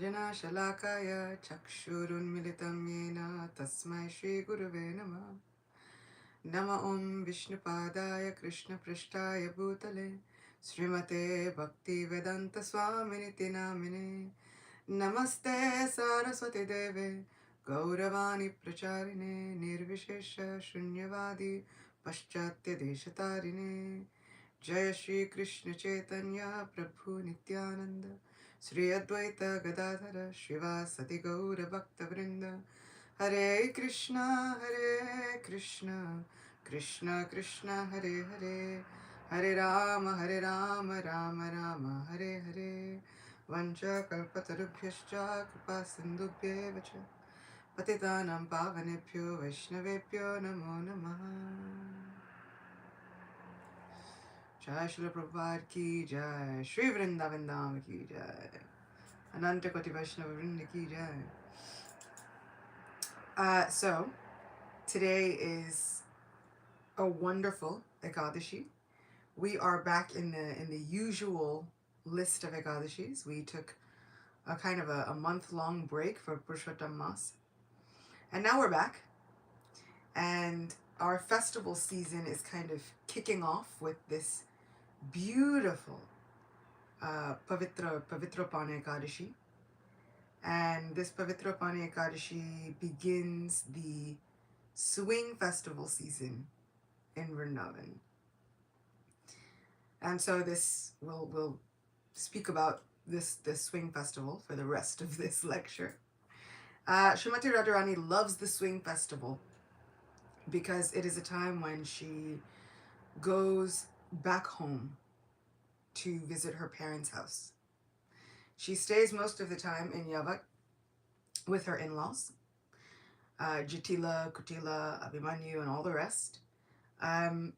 Anjana Shalakaya Chakshurunmilitam Yena Tasmai Shri Gurave Namah. Nama Om Vishnupadaya Krishna Prishtaya Bhutale Srimate Bhakti Vedanta Swaminiti Namine Namaste Saraswati Deve Gauravani Pracharine Nirvishesha Shunyavadi Paschatya Deshatarine Jaya Shri Krishna Chaitanya Prabhu Nityananda Sri Advaita Gadadhara Shivasati Gaura Bhakta Vrinda Hare Krishna Krishna Krishna Hare Hare Hare Rama Rama Rama Hare Hare Vancha kalpatarubhyascha kripa sindhubhyeva cha patitanam pavanebhyo vaishnavebhyo namo namaha. Jai Shri Prabhupada ki jai, Shri Vrindavan Dham ki jai, Ananta Koti Vaishnava Vrinda ki jai. So today is a wonderful Ekadashi. We are back in the usual list of Ekadashis. We took a kind of a month-long break for Purushottam Mas, and now we're back. And our festival season is kind of kicking off with this beautiful Pavitropana Ekadashi. And this Pavitropana Ekadashi begins the swing festival season in Vrindavan. And so this we'll speak about this swing festival for the rest of this lecture. Srimati Radharani loves the swing festival because it is a time when she goes back home to visit her parents' house. She stays most of the time in Yavat with her in-laws, Jatila, Kutila, Abhimanyu, and all the rest. And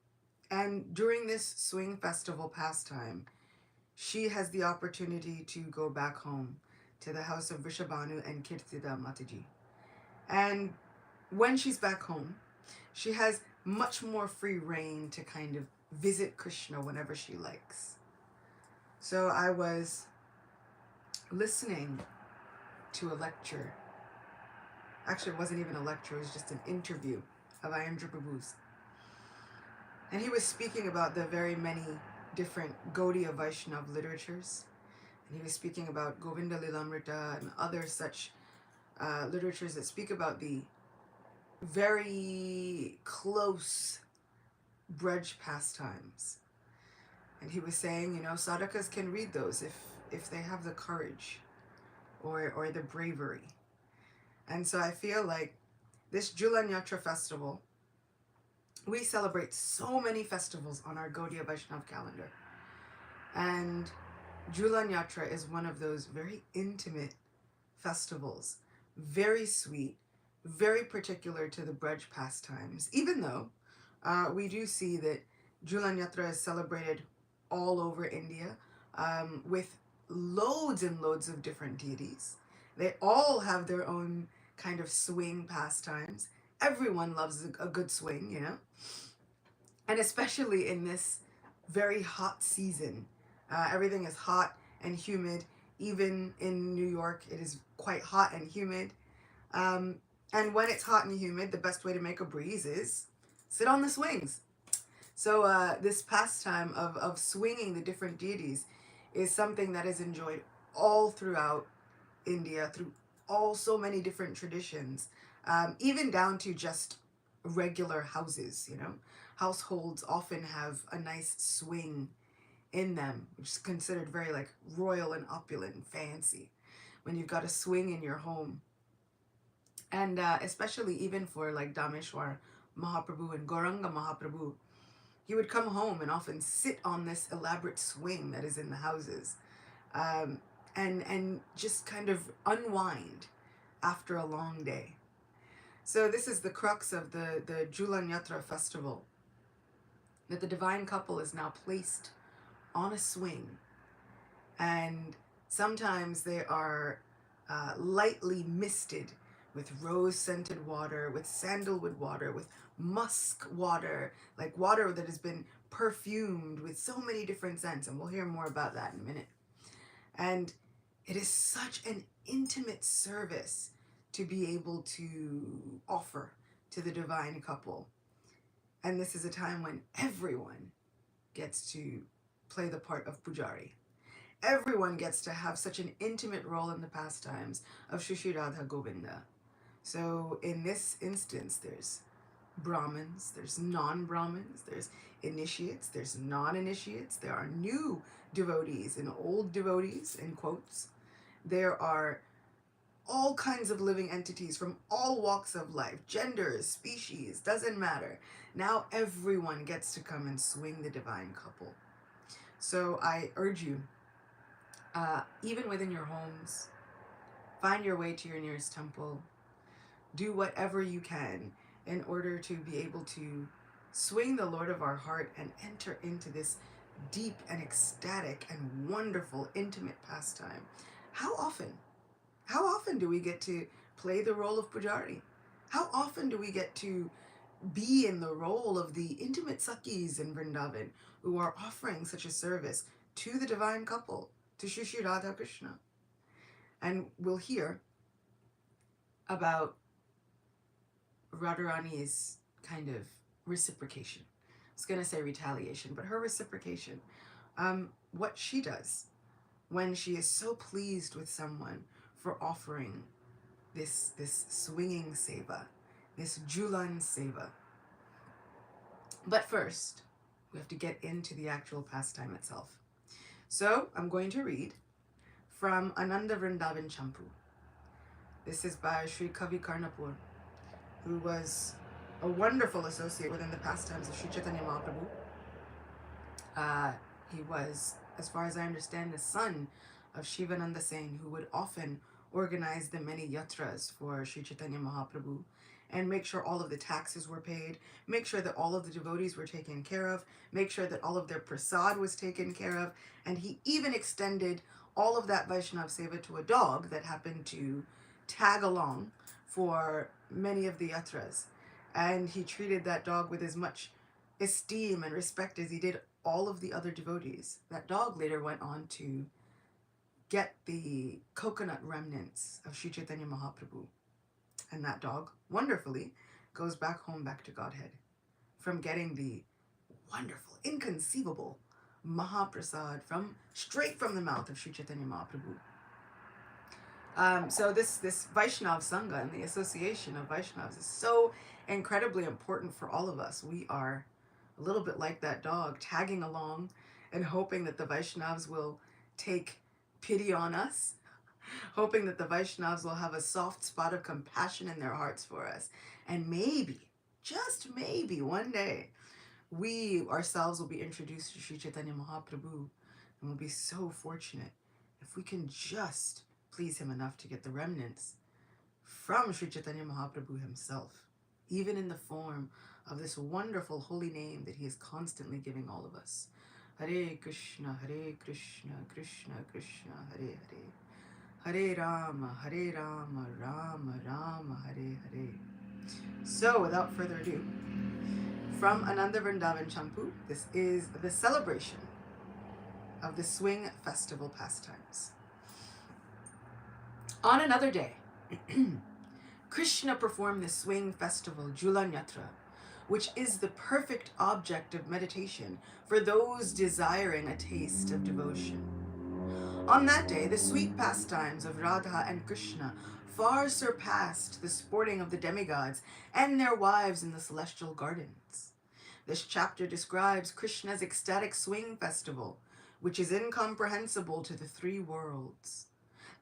during this swing festival pastime, she has the opportunity to go back home to the house of Vrishabhanu and Kirtida Mataji. And when she's back home, she has much more free reign to kind of visit Krishna whenever she likes. So I was listening to a lecture. Actually, it wasn't even a lecture, it was just an interview of Ayandra Prabhu's. And he was speaking about the very many different Gaudiya Vaishnav literatures. And he was speaking about Govinda Lilamrita and other such literatures that speak about the very close Braj pastimes. And he was saying, you know, sadhakas can read those if they have the courage or the bravery. And so I feel like this Julan Yatra festival, we celebrate so many festivals on our Gaudiya Vaishnav calendar. And Julan Yatra is one of those very intimate festivals, very sweet, very particular to the Braj pastimes, even though we do see that Julan Yatra is celebrated all over India with loads and loads of different deities. They all have their own kind of swing pastimes. Everyone loves a good swing, you know? And especially in this very hot season. Everything is hot and humid. Even in New York, it is quite hot and humid. And when it's hot and humid, the best way to make a breeze is sit on the swings. So this pastime of swinging the different deities is something that is enjoyed all throughout India, through so many different traditions, even down to just regular houses, you know. Households often have a nice swing in them, which is considered very like royal and opulent and fancy when you've got a swing in your home. And especially even for like Dameshwar Mahaprabhu and Gauranga Mahaprabhu, he would come home and often sit on this elaborate swing that is in the houses, and just kind of unwind after a long day. So this is the crux of the Julan Yatra festival, that the divine couple is now placed on a swing, and sometimes they are lightly misted with rose-scented water, with sandalwood water, with musk water, like water that has been perfumed with so many different scents, and we'll hear more about that in a minute. And It is such an intimate service to be able to offer to the divine couple. And this is a time when everyone gets to play the part of pujari. Everyone gets to have such an intimate role in the pastimes of Shri Shri Radha Govinda. So in this instance, there's Brahmins, there's non-Brahmins, there's initiates, there's non-initiates, there are new devotees and old devotees, in quotes. There are all kinds of living entities from all walks of life, genders, species, doesn't matter. Now everyone gets to come and swing the divine couple. So I urge you, even within your homes, find your way to your nearest temple. Do whatever you can in order to be able to swing the Lord of our heart and enter into this deep and ecstatic and wonderful, intimate pastime. How often do we get to play the role of pujari? How often do we get to be in the role of the intimate Sakis in Vrindavan who are offering such a service to the divine couple, to Shri Shri Radha Krishna? And we'll hear about Radharani's kind of reciprocation. I was going to say retaliation, but her reciprocation. What she does when she is so pleased with someone for offering this swinging seva, this Julan seva. But first, we have to get into the actual pastime itself. So I'm going to read from Ananda Vrindavan Champu. This is by Sri Kavi Karnapur, who was a wonderful associate within the pastimes of Sri Chaitanya Mahaprabhu. He was, as far as I understand, the son of Shivananda Sen, who would often organize the many yatras for Sri Chaitanya Mahaprabhu and make sure all of the taxes were paid, make sure that all of the devotees were taken care of, make sure that all of their prasad was taken care of, and he even extended all of that Vaishnav Seva to a dog that happened to tag along for many of the yatras. And he treated that dog with as much esteem and respect as he did all of the other devotees. That dog later went on to get the coconut remnants of Sri Chaitanya Mahaprabhu. And that dog, wonderfully, goes back home, back to Godhead, from getting the wonderful, inconceivable Mahaprasad straight from the mouth of Sri Chaitanya Mahaprabhu. So this Vaishnav Sangha and the association of Vaishnavas is so incredibly important for all of us. We are a little bit like that dog, tagging along and hoping that the Vaishnavas will take pity on us, hoping that the Vaishnavas will have a soft spot of compassion in their hearts for us. And maybe, just maybe, one day, we ourselves will be introduced to Sri Chaitanya Mahaprabhu, and we'll be so fortunate if we can just please him enough to get the remnants from Sri Chaitanya Mahaprabhu himself, even in the form of this wonderful holy name that he is constantly giving all of us. Hare Krishna, Krishna Krishna, Hare Hare, Hare Rama, Rama Rama, Hare Hare. So, without further ado, from Ananda Vrindavan Champu, this is the celebration of the swing festival pastimes. On another day, Krishna performed the swing festival Julan Yatra, which is the perfect object of meditation for those desiring a taste of devotion. On that day, the sweet pastimes of Radha and Krishna far surpassed the sporting of the demigods and their wives in the celestial gardens. This chapter describes Krishna's ecstatic swing festival, which is incomprehensible to the three worlds.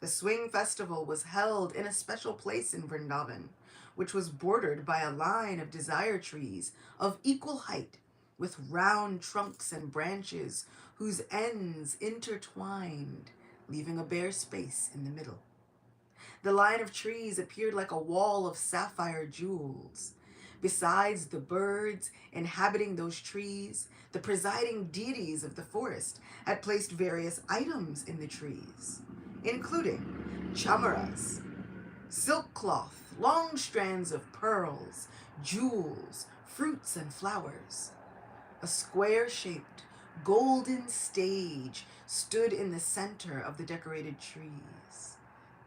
The swing festival was held in a special place in Vrindavan, which was bordered by a line of desire trees of equal height, with round trunks and branches whose ends intertwined, leaving a bare space in the middle. The line of trees appeared like a wall of sapphire jewels. Besides the birds inhabiting those trees, the presiding deities of the forest had placed various items in the trees, including chamaras, silk cloth, long strands of pearls, jewels, fruits, and flowers. A square-shaped, golden stage stood in the center of the decorated trees.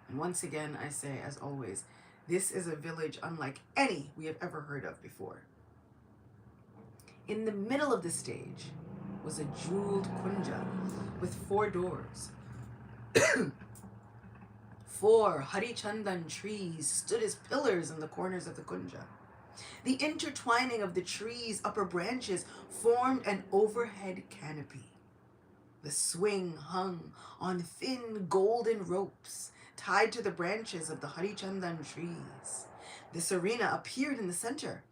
And once again, I say, as always, this is a village unlike any we have ever heard of before. In the middle of the stage was a jeweled kunja with 4 doors. 4 Harichandan trees stood as pillars in the corners of the kunja. The intertwining of the trees' upper branches formed an overhead canopy. The swing hung on thin golden ropes tied to the branches of the Harichandan trees. This arena appeared in the center.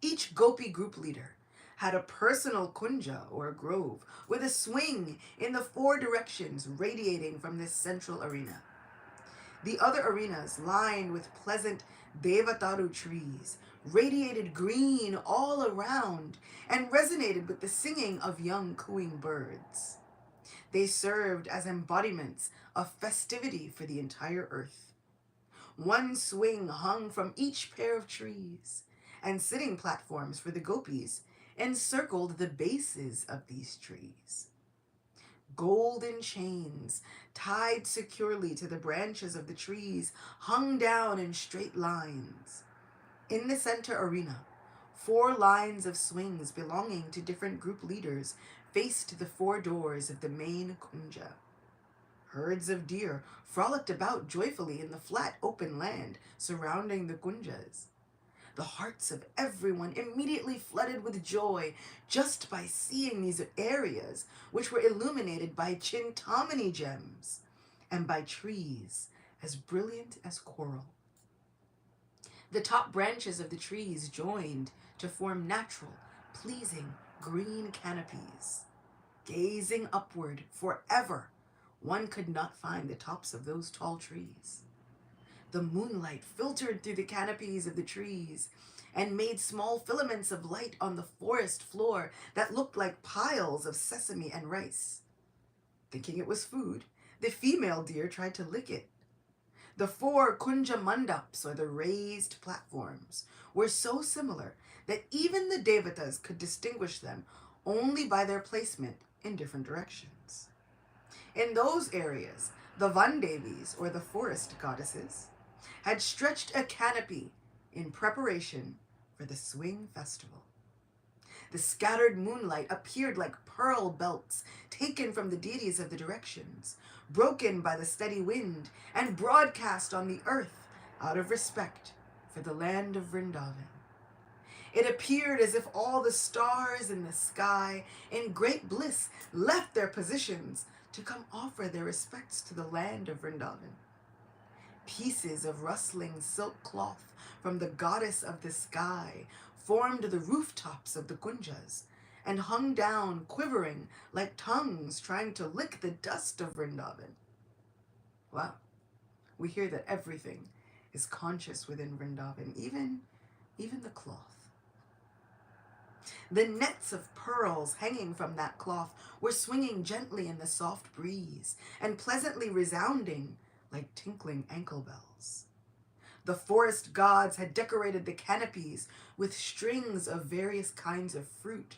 Each gopi group leader had a personal kunja or grove with a swing in the 4 directions radiating from this central arena. The other arenas, lined with pleasant devataru trees, radiated green all around and resonated with the singing of young cooing birds. They served as embodiments of festivity for the entire earth. 1 swing hung from each pair of trees, and sitting platforms for the gopis encircled the bases of these trees. Golden chains, tied securely to the branches of the trees, hung down in straight lines. In the center arena, 4 lines of swings belonging to different group leaders faced the 4 doors of the main kunja. Herds of deer frolicked about joyfully in the flat open land surrounding the kunjas. The hearts of everyone immediately flooded with joy just by seeing these areas, which were illuminated by chintamani gems and by trees as brilliant as coral. The top branches of the trees joined to form natural, pleasing green canopies. Gazing upward forever, one could not find the tops of those tall trees. The moonlight filtered through the canopies of the trees and made small filaments of light on the forest floor that looked like piles of sesame and rice. Thinking it was food, the female deer tried to lick it. The 4 kunja mandaps, or the raised platforms, were so similar that even the devatas could distinguish them only by their placement in different directions. In those areas, the Vandevis, or the forest goddesses, had stretched a canopy in preparation for the swing festival. The scattered moonlight appeared like pearl belts taken from the deities of the directions, broken by the steady wind and broadcast on the earth out of respect for the land of Vrindavan. It appeared as if all the stars in the sky, in great bliss, left their positions to come offer their respects to the land of Vrindavan. Pieces of rustling silk cloth from the goddess of the sky formed the rooftops of the kunjas and hung down quivering like tongues trying to lick the dust of Vrindavan. Wow, we hear that everything is conscious within Vrindavan, even the cloth. The nets of pearls hanging from that cloth were swinging gently in the soft breeze and pleasantly resounding like tinkling ankle bells. The forest gods had decorated the canopies with strings of various kinds of fruit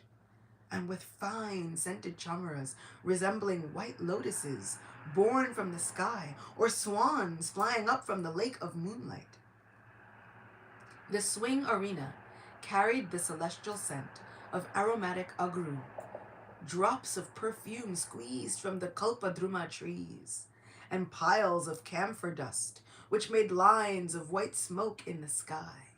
and with fine scented chamaras resembling white lotuses born from the sky or swans flying up from the lake of moonlight. The swing arena carried the celestial scent of aromatic agru, drops of perfume squeezed from the kalpadruma trees, and piles of camphor dust, which made lines of white smoke in the sky.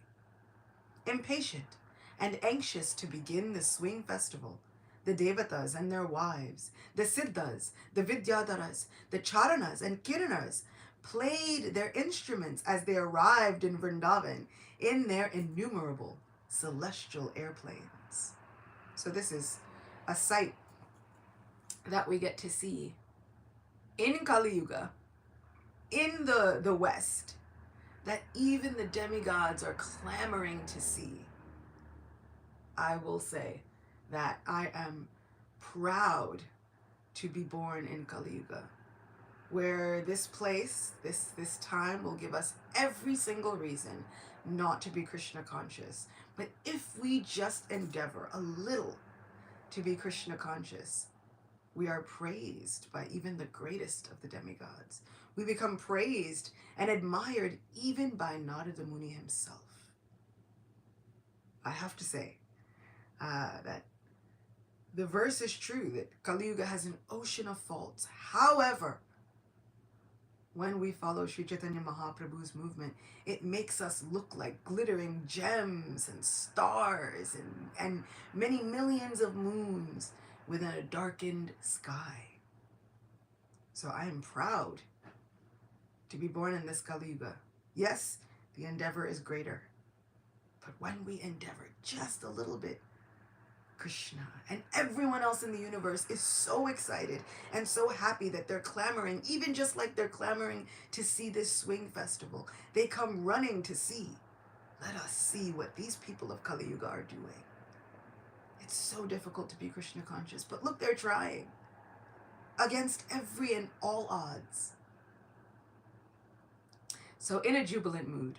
Impatient and anxious to begin the swing festival, the devatas and their wives, the siddhas, the vidyadharas, the charanas and kiranas played their instruments as they arrived in Vrindavan in their innumerable celestial airplanes. So this is a sight that we get to see in Kali Yuga, in the West, that even the demigods are clamoring to see. I will say that I am proud to be born in Kali Yuga, where this place, this time will give us every single reason not to be Krishna conscious. But if we just endeavor a little to be Krishna conscious, We are praised by even the greatest of the demigods. We become praised and admired even by Narada Muni himself. I have to say that the verse is true, that Kali Yuga has an ocean of faults. However, when we follow Sri Chaitanya Mahaprabhu's movement, it makes us look like glittering gems and stars and many millions of moons within a darkened sky. So I am proud to be born in this Kali Yuga. Yes, the endeavor is greater. But when we endeavor just a little bit, Krishna and everyone else in the universe is so excited and so happy that they're clamoring, even just like they're clamoring to see this swing festival. They come running to see. Let us see what these people of Kali Yuga are doing. It's so difficult to be Krishna conscious, but look, they're trying against every and all odds. So in a jubilant mood,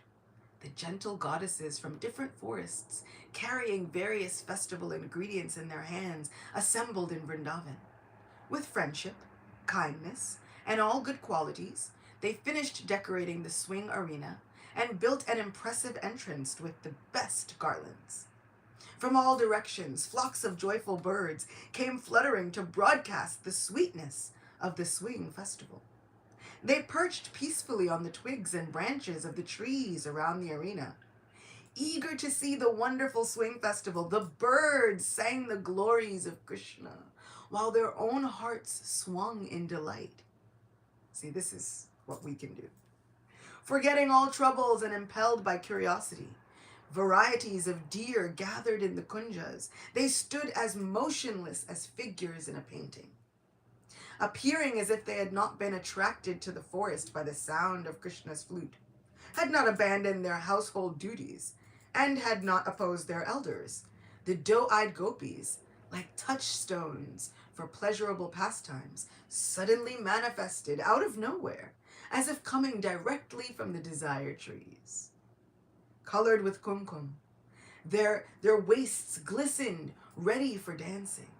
the gentle goddesses from different forests, carrying various festival ingredients in their hands, assembled in Vrindavan. With friendship, kindness, and all good qualities, they finished decorating the swing arena and built an impressive entrance with the best garlands. From all directions, flocks of joyful birds came fluttering to broadcast the sweetness of the swing festival. They perched peacefully on the twigs and branches of the trees around the arena. Eager to see the wonderful swing festival, the birds sang the glories of Krishna, while their own hearts swung in delight. See, this is what we can do. Forgetting all troubles and impelled by curiosity, varieties of deer gathered in the kunjas. They stood as motionless as figures in a painting, appearing as if they had not been attracted to the forest by the sound of Krishna's flute, had not abandoned their household duties, and had not opposed their elders. The doe-eyed gopis, like touchstones for pleasurable pastimes, suddenly manifested out of nowhere, as if coming directly from the desire trees. Colored with kumkum, their waists glistened, ready for dancing.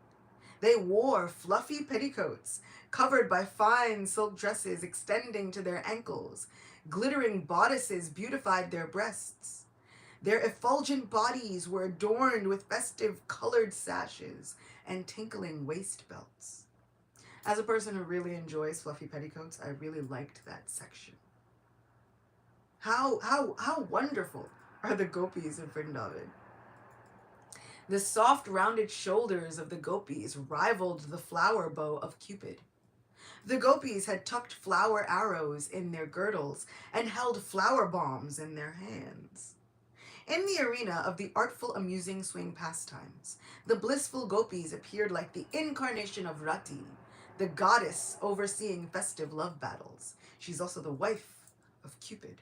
They wore fluffy petticoats, covered by fine silk dresses extending to their ankles. Glittering bodices beautified their breasts. Their effulgent bodies were adorned with festive colored sashes and tinkling waist belts. As a person who really enjoys fluffy petticoats, I really liked that section. How wonderful are the gopis of Vrindavan. The soft, rounded shoulders of the gopis rivaled the flower bow of Cupid. The gopis had tucked flower arrows in their girdles and held flower bombs in their hands. In the arena of the artful, amusing swing pastimes, the blissful gopis appeared like the incarnation of Rati, the goddess overseeing festive love battles. She's also the wife of Cupid.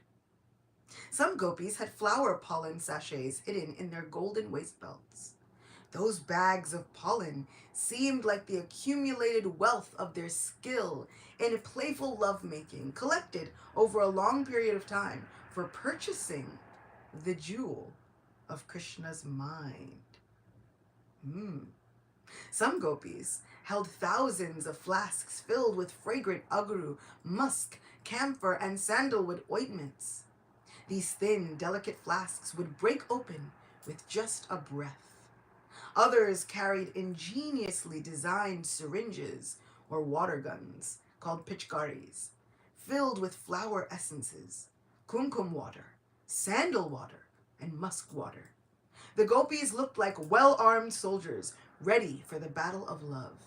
Some gopis had flower pollen sachets hidden in their golden waist belts. Those bags of pollen seemed like the accumulated wealth of their skill in playful lovemaking, collected over a long period of time for purchasing the jewel of Krishna's mind. Some gopis held thousands of flasks filled with fragrant agru, musk, camphor, and sandalwood ointments. These thin, delicate flasks would break open with just a breath. Others carried ingeniously designed syringes or water guns called pitchkaris, filled with flower essences, kumkum water, sandal water, and musk water. The gopis looked like well-armed soldiers, ready for the battle of love.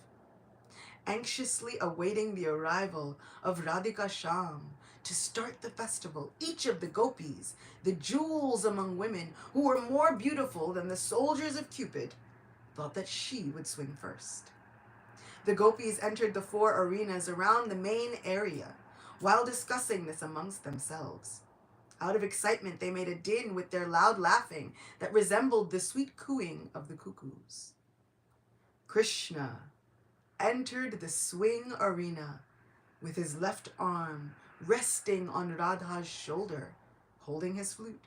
Anxiously awaiting the arrival of Radhika Sham to start the festival, each of the gopis, the jewels among women who were more beautiful than the soldiers of Cupid, thought that she would swing first. The gopis entered the 4 arenas around the main area while discussing this amongst themselves. Out of excitement, they made a din with their loud laughing that resembled the sweet cooing of the cuckoos. Krishna entered the swing arena with his left arm resting on Radha's shoulder, holding his flute.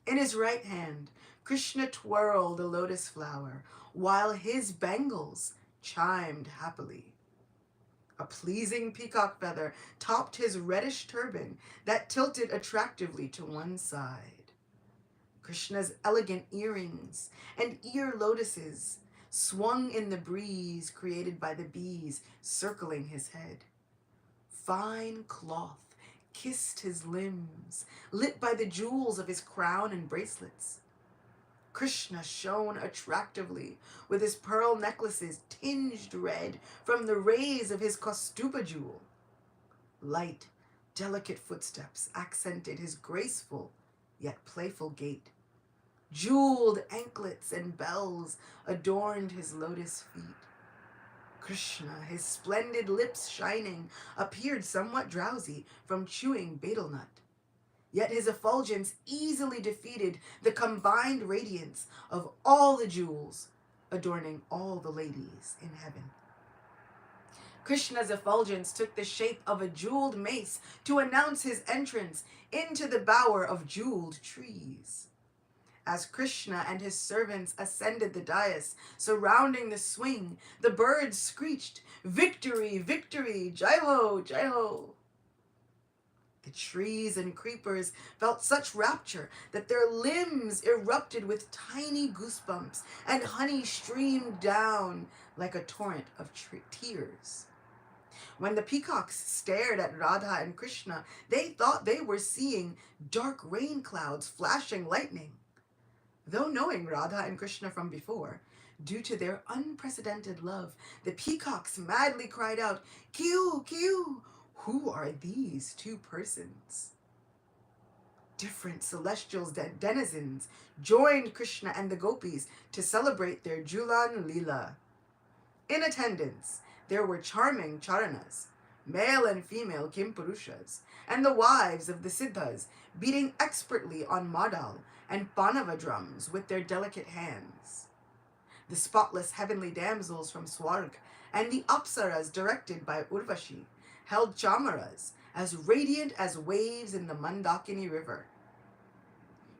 In his right hand, Krishna twirled a lotus flower, while his bangles chimed happily. A pleasing peacock feather topped his reddish turban that tilted attractively to one side. Krishna's elegant earrings and ear lotuses swung in the breeze created by the bees circling his head. Fine cloth kissed his limbs, lit by the jewels of his crown and bracelets. Krishna shone attractively with his pearl necklaces tinged red from the rays of his Kaustuba jewel. Light, delicate footsteps accented his graceful yet playful gait. Jeweled anklets and bells adorned his lotus feet. Krishna, his splendid lips shining, appeared somewhat drowsy from chewing betel nut. Yet his effulgence easily defeated the combined radiance of all the jewels adorning all the ladies in heaven. Krishna's effulgence took the shape of a jeweled mace to announce his entrance into the bower of jeweled trees. As Krishna and his servants ascended the dais surrounding the swing, the birds screeched, "Victory, victory, Jai Ho, Jai Ho." The trees and creepers felt such rapture that their limbs erupted with tiny goosebumps, and honey streamed down like a torrent of tears. When the peacocks stared at Radha and Krishna, they thought they were seeing dark rain clouds flashing lightning. Though knowing Radha and Krishna from before, due to their unprecedented love, the peacocks madly cried out, "Kiu, Kiu! Who are these two persons?" Different celestial denizens joined Krishna and the gopis to celebrate their Julan Leela. In attendance, there were charming charanas, male and female Kimpurushas, and the wives of the Siddhas beating expertly on madal and panava drums with their delicate hands. The spotless heavenly damsels from Swarg and the Apsaras directed by Urvashi held chamaras as radiant as waves in the Mandakini river.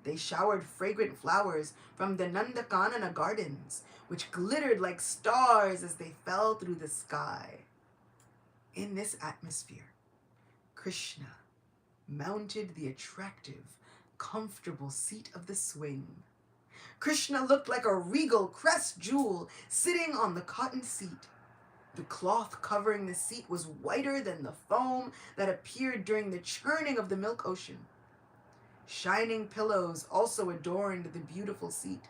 They showered fragrant flowers from the Nandakanana gardens, which glittered like stars as they fell through the sky. In this atmosphere, Krishna mounted the attractive, comfortable seat of the swing. Krishna looked like a regal crest jewel sitting on the cotton seat. The cloth covering the seat was whiter than the foam that appeared during the churning of the milk ocean. Shining pillows also adorned the beautiful seat.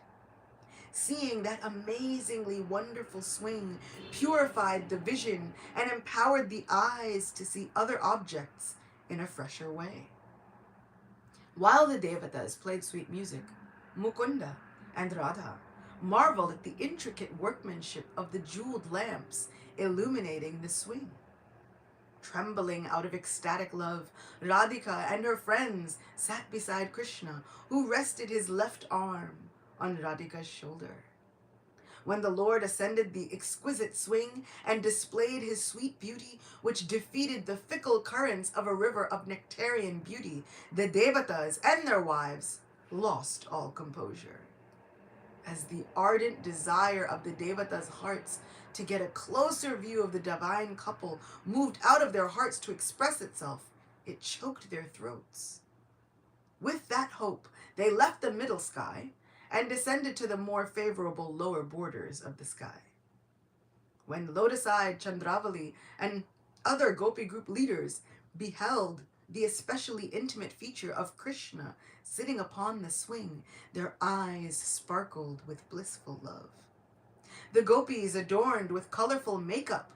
Seeing that amazingly wonderful swing purified the vision and empowered the eyes to see other objects in a fresher way. While the Devatas played sweet music, Mukunda and Radha marveled at the intricate workmanship of the jeweled lamps illuminating the swing. Trembling out of ecstatic love, Radhika and her friends sat beside Krishna, who rested his left arm on Radhika's shoulder. When the Lord ascended the exquisite swing and displayed his sweet beauty, which defeated the fickle currents of a river of nectarian beauty, the Devatas and their wives lost all composure. As the ardent desire of the Devatas' hearts to get a closer view of the divine couple moved out of their hearts to express itself, it choked their throats. With that hope, they left the middle sky and descended to the more favorable lower borders of the sky. When lotus-eyed Chandravali and other gopi group leaders beheld the especially intimate feature of Krishna sitting upon the swing, their eyes sparkled with blissful love. The gopis, adorned with colorful makeup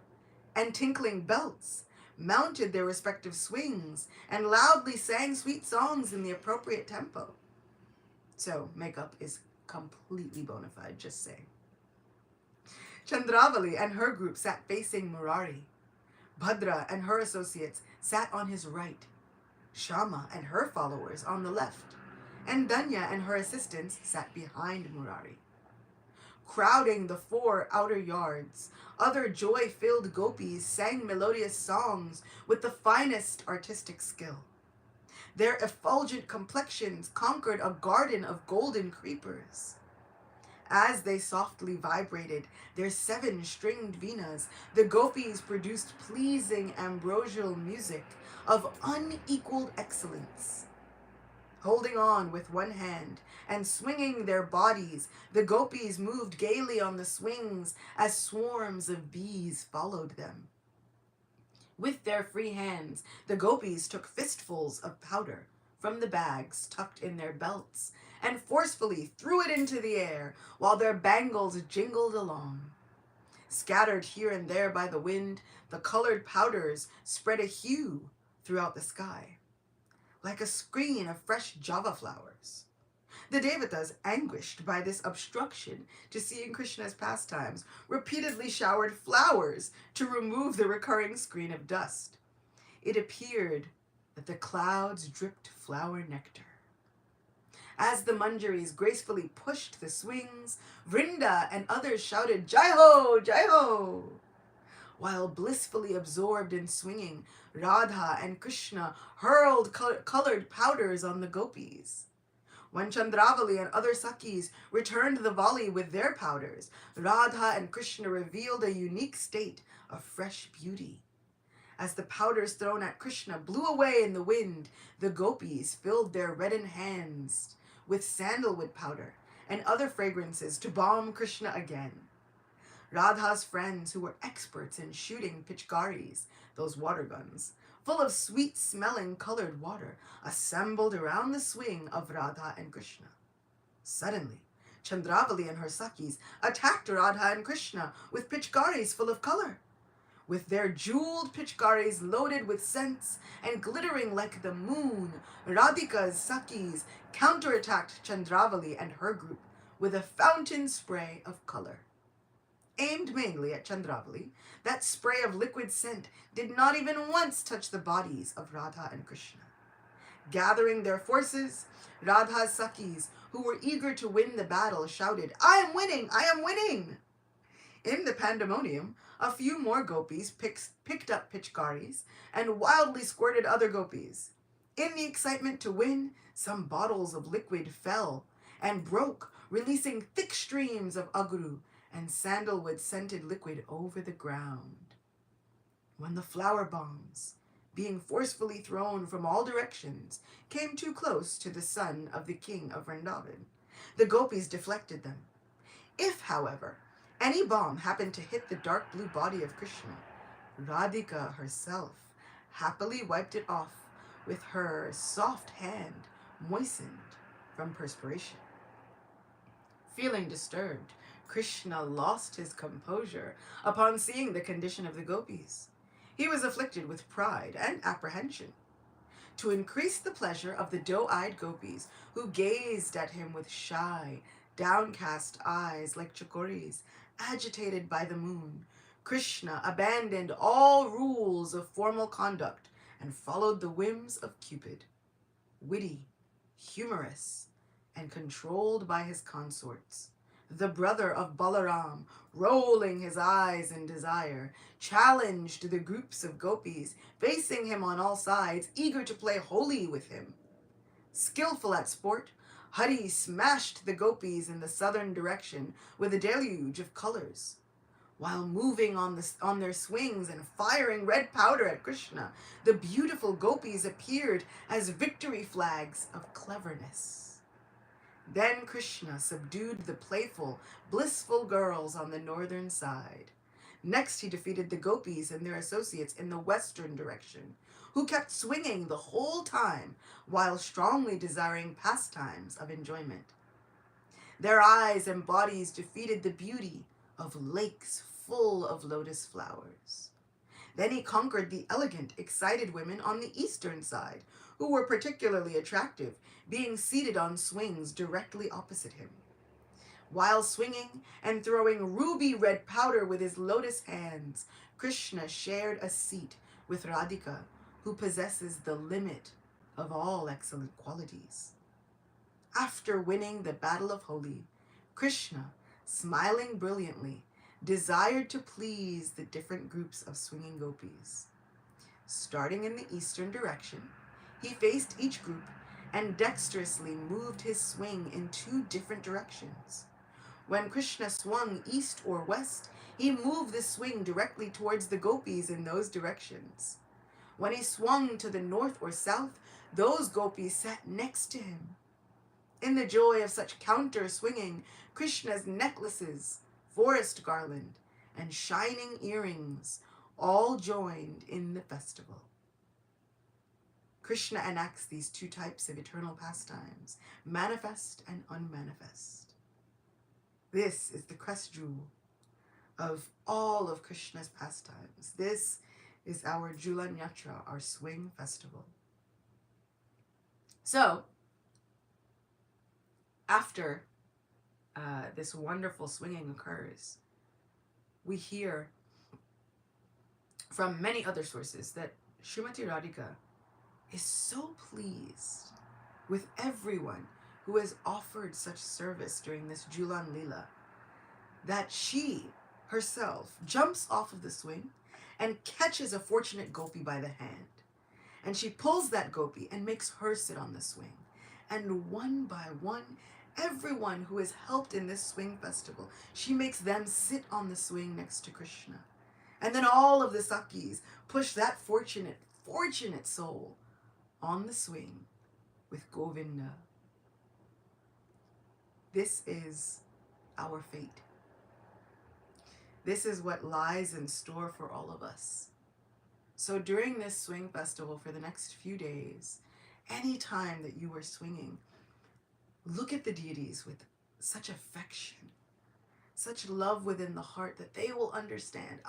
and tinkling belts, mounted their respective swings and loudly sang sweet songs in the appropriate tempo. So, makeup is completely bona fide, just saying. Chandravali and her group sat facing Murari. Bhadra and her associates sat on his right. Shama and her followers on the left. And Danya and her assistants sat behind Murari. Crowding the 4 outer yards, other joy-filled gopis sang melodious songs with the finest artistic skill. Their effulgent complexions conquered a garden of golden creepers. As they softly vibrated their 7-stringed venas, the gopis produced pleasing ambrosial music of unequaled excellence. Holding on with one hand and swinging their bodies, the gopis moved gaily on the swings as swarms of bees followed them. With their free hands, the gopis took fistfuls of powder from the bags tucked in their belts and forcefully threw it into the air while their bangles jingled along. Scattered here and there by the wind, the colored powders spread a hue throughout the sky, like a screen of fresh java flowers. The Devatas, anguished by this obstruction to seeing Krishna's pastimes, repeatedly showered flowers to remove the recurring screen of dust. It appeared that the clouds dripped flower nectar. As the Manjaris gracefully pushed the swings, Vrinda and others shouted, "Jai Ho! Jai Ho!" While blissfully absorbed in swinging, Radha and Krishna hurled colored powders on the gopis. When Chandravali and other Sakis returned the volley with their powders, Radha and Krishna revealed a unique state of fresh beauty. As the powders thrown at Krishna blew away in the wind, the gopis filled their reddened hands with sandalwood powder and other fragrances to balm Krishna again. Radha's friends, who were experts in shooting pitchkaris, those water guns, full of sweet-smelling colored water, assembled around the swing of Radha and Krishna. Suddenly, Chandravali and her Sakis attacked Radha and Krishna with pitchkaris full of color. With their jeweled pitchkaris loaded with scents and glittering like the moon, Radhika's Sakis counterattacked Chandravali and her group with a fountain spray of color. Aimed mainly at Chandravali, that spray of liquid scent did not even once touch the bodies of Radha and Krishna. Gathering their forces, Radha's Sakis, who were eager to win the battle, shouted, "I am winning! I am winning!" In the pandemonium, a few more gopis picked up pitchkaris and wildly squirted other gopis. In the excitement to win, some bottles of liquid fell and broke, releasing thick streams of agru and sandalwood-scented liquid over the ground. When the flower bombs, being forcefully thrown from all directions, came too close to the son of the king of Vrindavan, the gopis deflected them. If, however, any bomb happened to hit the dark blue body of Krishna, Radhika herself happily wiped it off with her soft hand moistened from perspiration. Feeling disturbed, Krishna lost his composure upon seeing the condition of the gopis. He was afflicted with pride and apprehension. To increase the pleasure of the doe-eyed gopis, who gazed at him with shy, downcast eyes like chakoris, agitated by the moon, Krishna abandoned all rules of formal conduct and followed the whims of Cupid. Witty, humorous, and controlled by his consorts, the brother of Balaram, rolling his eyes in desire, challenged the groups of gopis, facing him on all sides, eager to play holy with him. Skillful at sport, Hari smashed the gopis in the southern direction with a deluge of colors. While moving on their swings and firing red powder at Krishna, the beautiful gopis appeared as victory flags of cleverness. Then Krishna subdued the playful, blissful girls on the northern side. Next, he defeated the gopis and their associates in the western direction, who kept swinging the whole time while strongly desiring pastimes of enjoyment. Their eyes and bodies defeated the beauty of lakes full of lotus flowers. Then he conquered the elegant, excited women on the eastern side, who were particularly attractive, being seated on swings directly opposite him. While swinging and throwing ruby red powder with his lotus hands, Krishna shared a seat with Radhika, who possesses the limit of all excellent qualities. After winning the battle of Holi, Krishna, smiling brilliantly, desired to please the different groups of swinging gopis. Starting in the eastern direction, he faced each group and dexterously moved his swing in 2 different directions. When Krishna swung east or west, he moved the swing directly towards the gopis in those directions. When he swung to the north or south, those gopis sat next to him. In the joy of such counter swinging, Krishna's necklaces, forest garland, and shining earrings all joined in the festival. Krishna enacts these two types of eternal pastimes, manifest and unmanifest. This is the crest jewel of all of Krishna's pastimes. This is our Julan Yatra, our swing festival. So, after this wonderful swinging occurs, we hear from many other sources that Srimati Radhika is so pleased with everyone who has offered such service during this Julan Leela that she herself jumps off of the swing and catches a fortunate gopi by the hand. And she pulls that gopi and makes her sit on the swing. And one by one, everyone who has helped in this swing festival, she makes them sit on the swing next to Krishna. And then all of the Sakis push that fortunate soul on the swing with Govinda. This is our fate. This is what lies in store for all of us. So during this swing festival for the next few days, any time that you are swinging, look at the deities with such affection, such love within the heart that they will understand,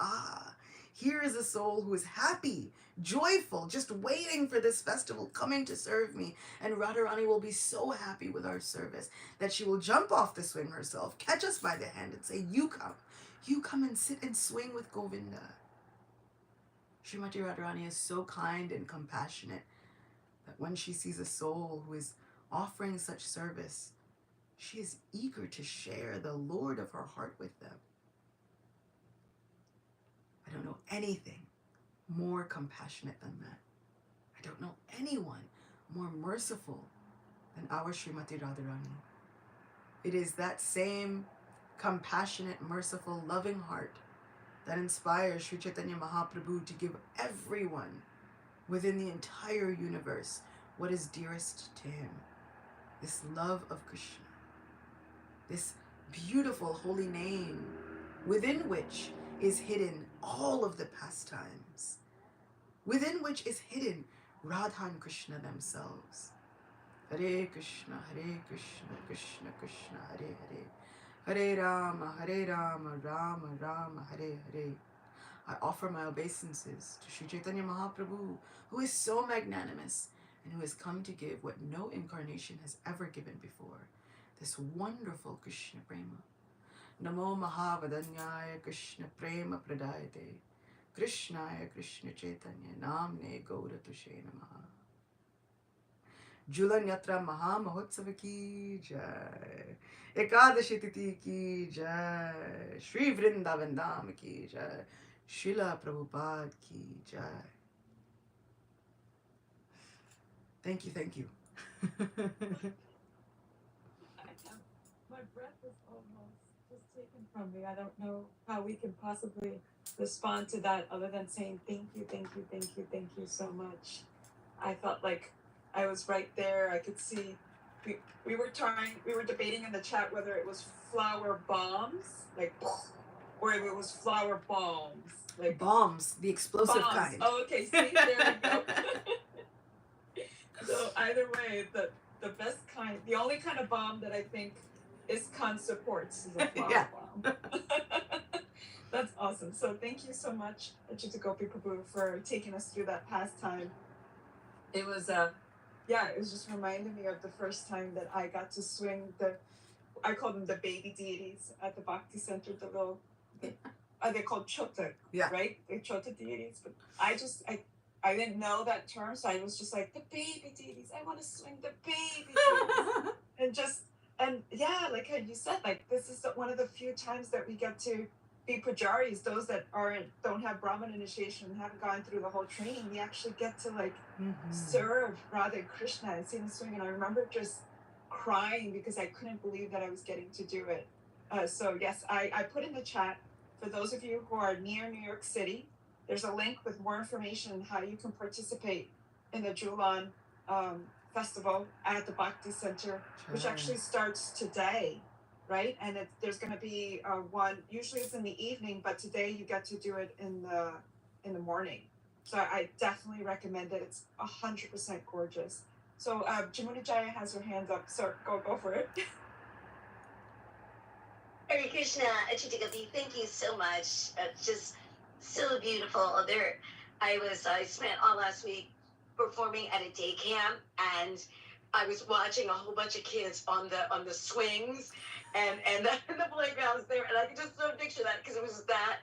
here is a soul who is happy, joyful, just waiting for this festival, coming to serve me. And Radharani will be so happy with our service that she will jump off the swing herself, catch us by the hand and say, you come and sit and swing with Govinda. Srimati Radharani is so kind and compassionate that when she sees a soul who is offering such service, she is eager to share the Lord of her heart with them. I don't know anything more compassionate than that. I don't know anyone more merciful than our Srimati Radharani. It is that same compassionate, merciful, loving heart that inspires Sri Chaitanya Mahaprabhu to give everyone within the entire universe what is dearest to him. This love of Krishna, this beautiful holy name within which is hidden all of the pastimes, within which is hidden Radha and Krishna themselves. Hare Krishna, Krishna Krishna, Hare Hare, Hare Rama, Rama Rama, Hare Hare. I offer my obeisances to Sri Chaitanya Mahaprabhu, who is so magnanimous and who has come to give what no incarnation has ever given before, this wonderful Krishna Prema. Namo Mahavadanyaya Krishna Prema Pradayate Krishnaya Krishna Chaitanya Namne Gauratushe Namaha. Julan Yatra Maha Mahotsava ki jai, Ekadashi Titi ki jai, Shri Vrindavan Dham ki jai, Srila Prabhupada ki jai. Thank you, thank you. My breath is almost just taken from me. I don't know how we can possibly respond to that other than saying thank you, thank you, thank you, thank you so much. I felt like I was right there. I could see we were debating in the chat whether it was flower bombs, like, or if it was flower bombs, like bombs, the explosive bombs. kind. Oh, okay, see, there we go. So either way, the best kind, the only kind of bomb that I think ISKCON supports is a flower bomb. That's awesome. So thank you so much, Achyuta Gopi Prabhu, for taking us through that pastime. It was it was just reminding me of the first time that I got to swing I call them the baby deities at the Bhakti Center, they're called Chota, right? They're Chota deities. But I didn't know that term, so I was just like, the baby deities, I want to swing the baby deities. and like you said, like this is one of the few times that we get to be pujaris, those that don't have Brahman initiation and haven't gone through the whole training. We actually get to serve Radha and Krishna and see them swing. And I remember just crying because I couldn't believe that I was getting to do it. So yes, I put in the chat for those of you who are near New York City. There's a link with more information on how you can participate in the Julan festival at the Bhakti Center, which actually starts today, right? And there's going to be one. Usually it's in the evening, but today you get to do it in the morning. So I definitely recommend it. It's 100% gorgeous. So Jamuna Jaya has her hands up. So go for it. Hare Krishna, Achitagavi, thank you so much. Just so beautiful. I spent all last week performing at a day camp, and I was watching a whole bunch of kids on the swings and the playgrounds there, and I could just so picture that because it was that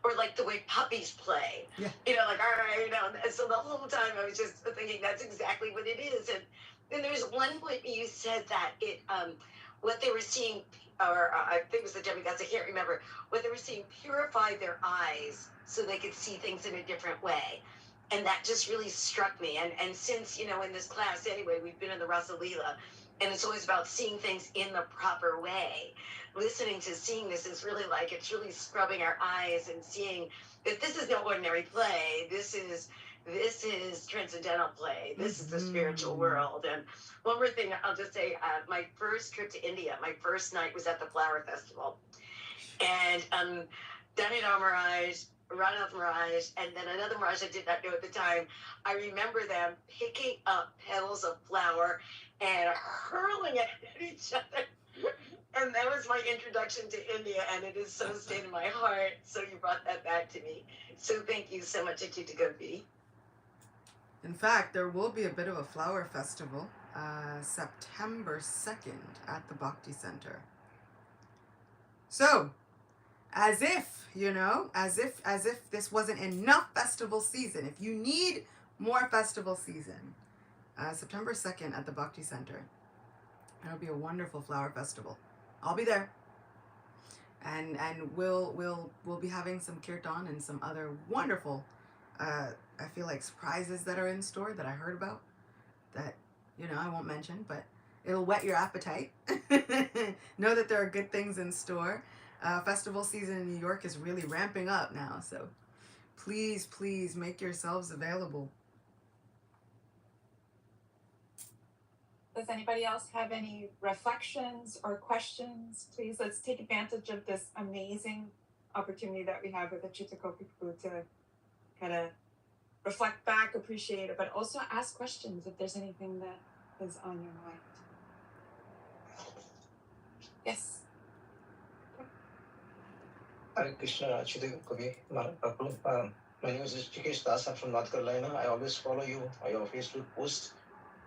or like the way puppies play. Yeah. Like, all right, and so the whole time I was just thinking that's exactly what it is. And then there's one point you said that what they were seeing, or I think it was the demigods, I can't remember, what they were seeing purified their eyes so they could see things in a different way. And that just really struck me. And since, in this class anyway, we've been in the Rasa Leela, and it's always about seeing things in the proper way. Listening to seeing this is really it's really scrubbing our eyes and seeing that this is no ordinary play. This is transcendental play. This is the spiritual world. And one more thing I'll just say, my first trip to India, my first night was at the Flower Festival. And Danidar Maharaj, Radha Maharaj, and then another Maharaj I did not know at the time. I remember them picking up petals of flower and hurling it at each other. And that was my introduction to India, and it is so stayed in my heart. So you brought that back to me. So thank you so much, Akita Gopi. In fact, there will be a bit of a flower festival September 2nd at the Bhakti Center. So, as if this wasn't enough festival season, if you need more festival season, September 2nd at the Bhakti Center, it'll be a wonderful flower festival. I'll be there. And we'll be having some kirtan and some other wonderful I feel like surprises that are in store that I heard about that I won't mention, but it'll whet your appetite. Know that there are good things in store. Festival season in New York is really ramping up now, so please make yourselves available. Does anybody else have any reflections or questions? Please, let's take advantage of this amazing opportunity that we have with the Chittakopi Prabhu to kind of reflect back, appreciate it, but also ask questions if there's anything that is on your mind. Yes. Hare Krishna, Chittakopi Prabhu. My name is Chikesh Das. I'm from North Carolina. I always follow you on your Facebook post.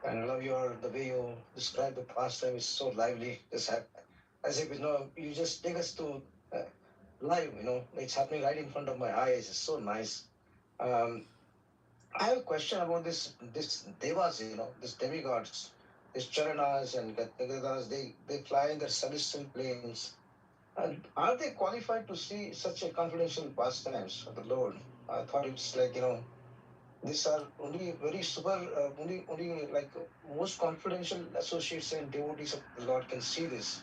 And I love the way you describe the pastime is so lively. Just as if you just take us to live. It's happening right in front of my eyes. It's so nice. I have a question about this devas. These demigods, these charanas and gadadas. They fly in their celestial planes. And are they qualified to see such a confidential pastimes of the Lord? I thought it's like these are only very only like most confidential associates and devotees of the Lord can see this.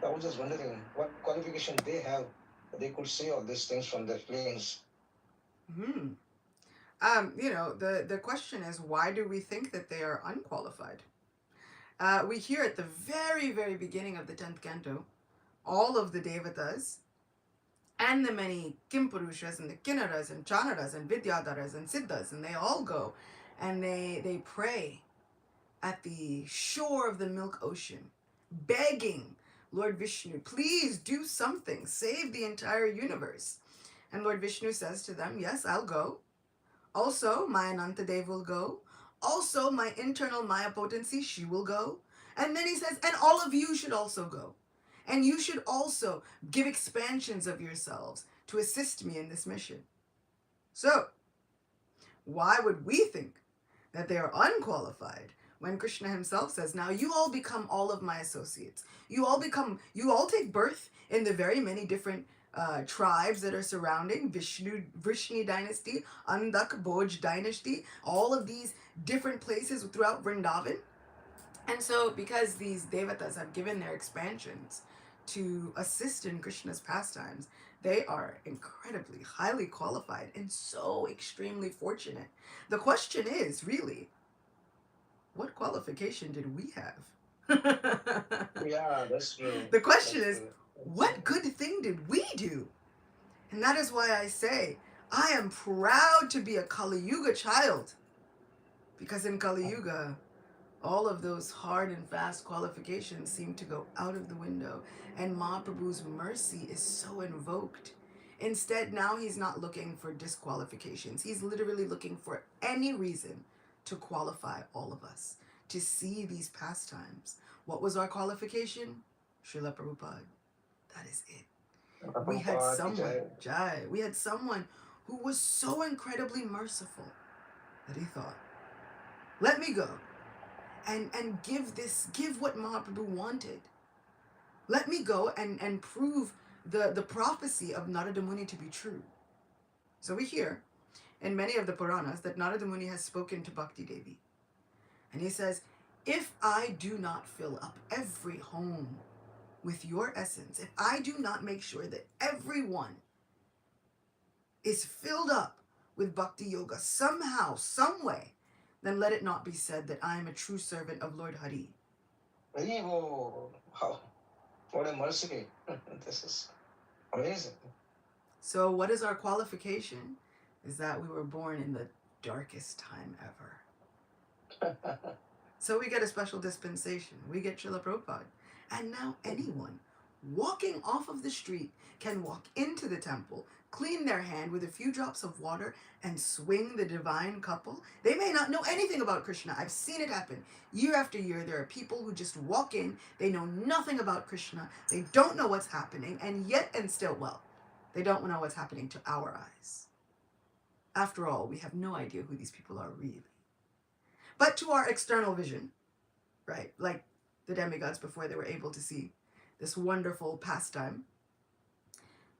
I was just wondering what qualification they have that they could see all these things from their planes. The question is, why do we think that they are unqualified? We hear at the very, very beginning of the 10th canto, all of the devatas and the many Kimpurushas and the Kinnaras and Chanaras and Vidyadharas and Siddhas, and they all go and they pray at the shore of the milk ocean, begging Lord Vishnu, please do something, save the entire universe. And Lord Vishnu says to them, yes, I'll go. Also, my Anantadev will go. Also, my internal Maya potency, she will go. And then he says, and all of you should also go. And you should also give expansions of yourselves to assist me in this mission. So, why would we think that they are unqualified when Krishna himself says, now you all become all of my associates. You all take birth in the very many different tribes that are surrounding Vrishni dynasty, Andak, Bhoj dynasty, all of these different places throughout Vrindavan. And so because these devatas have given their expansions to assist in Krishna's pastimes, they are incredibly highly qualified and so extremely fortunate. The question is really, what qualification did we have? Yeah, that's true. The question That's is, true. That's what good thing did we do? And that is why I say, I am proud to be a Kali Yuga child. Because in Kali Yuga, all of those hard and fast qualifications seem to go out of the window. And Mahaprabhu's mercy is so invoked. Instead, now he's not looking for disqualifications. He's literally looking for any reason to qualify all of us to see these pastimes. What was our qualification? Srila Prabhupada. That is it. We had Prabhupada ki someone, jai. Jai, we had someone who was so incredibly merciful that he thought, let me go and give what Mahaprabhu wanted. Let me go and prove the prophecy of Narada Muni to be true. So we hear in many of the Puranas that Narada Muni has spoken to Bhakti Devi. And he says, if I do not fill up every home with your essence, if I do not make sure that everyone is filled up with Bhakti Yoga somehow, some way, then let it not be said that I am a true servant of Lord Hari. Wow. What a mercy. This is amazing. So what is our qualification? Is that we were born in the darkest time ever. So we get a special dispensation. We get Srila Prabhupada. And now anyone walking off of the street can walk into the temple, clean their hand with a few drops of water, and swing the divine couple. They may not know anything about Krishna. I've seen it happen year after year. There are people who just walk in, they know nothing about Krishna, they don't know what's happening, and yet and still, well, they don't know what's happening to our eyes. After all, we have no idea who these people are really. But to our external vision, right, like the demigods before they were able to see this wonderful pastime,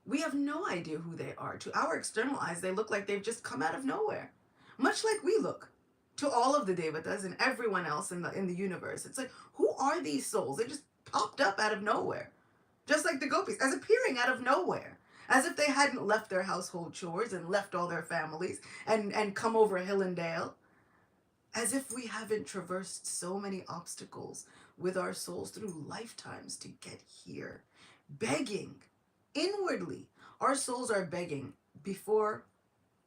we have no idea who they are. To our external eyes, they look like they've just come out of nowhere, much like we look to all of the devatas and everyone else in the universe. It's like, who are these souls? They just popped up out of nowhere, just like the gopis, as appearing out of nowhere, as if they hadn't left their household chores and left all their families and come over hill and dale. As if we haven't traversed so many obstacles with our souls through lifetimes to get here. Begging. Inwardly, our souls are begging before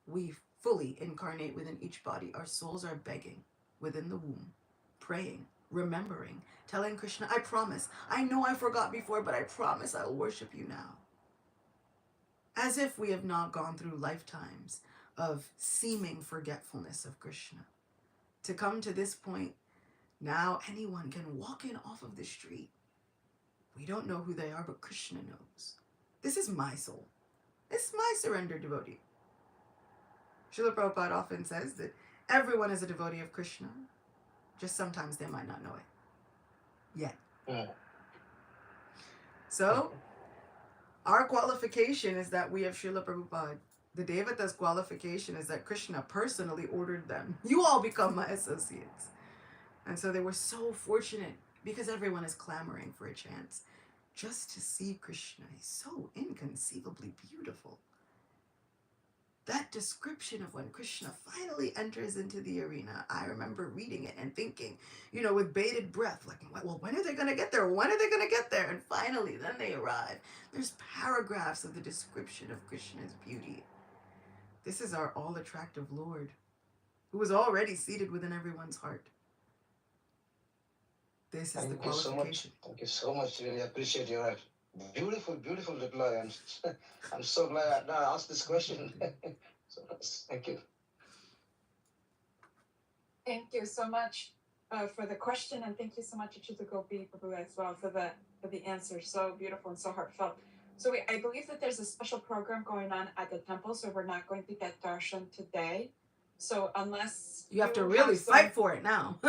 we fully incarnate within each body. Our souls are begging within the womb, praying, remembering, telling Krishna, I promise. I know I forgot before, but I promise I will worship you now. As if we have not gone through lifetimes of seeming forgetfulness of Krishna. To come to this point, now anyone can walk in off of the street. We don't know who they are, but Krishna knows. This is my soul. This is my surrendered devotee. Srila Prabhupada often says that everyone is a devotee of Krishna, just sometimes they might not know it yet. So, our qualification is that we have Srila Prabhupada. The Devata's qualification is that Krishna personally ordered them. You all become my associates. And so they were so fortunate because everyone is clamoring for a chance just to see Krishna. He's so inconceivably beautiful. That description of when Krishna finally enters into the arena, I remember reading it and thinking, with bated breath, like, well, when are they going to get there? When are they going to get there? And finally, then they arrive. There's paragraphs of the description of Krishna's beauty. This is our all-attractive Lord, who is already seated within everyone's heart. This is the qualification. Thank you so much. Really appreciate your beautiful, beautiful reply. I'm so glad I asked this question. So thank you. Thank you so much for the question, and thank you so much, Achyuta Gopi Prabhu, as well, for the answer. So beautiful and so heartfelt. So I believe that there's a special program going on at the temple, so we're not going to get darshan today. So unless you have to really fight for it now.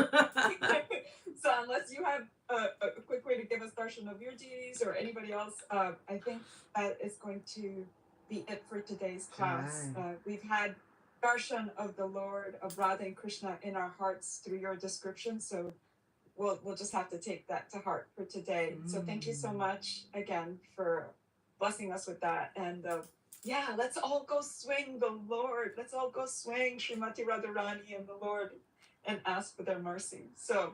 So unless you have a quick way to give us darshan of your deities or anybody else, I think that is going to be it for today's class. We've had darshan of the Lord, of Radha and Krishna in our hearts through your description. So we'll just have to take that to heart for today. So thank you so much again for blessing us with that. And yeah, let's all go swing the Lord. Let's all go swing Srimati Radharani and the Lord and ask for their mercy. So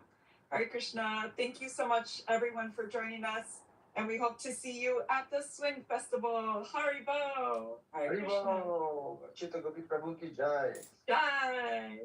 Hare Krishna, thank you so much everyone for joining us. And we hope to see you at the Swing Festival. Haribo! Hare Krishna. Haribo! Chita Gopi Prabhu ki jai. Jai!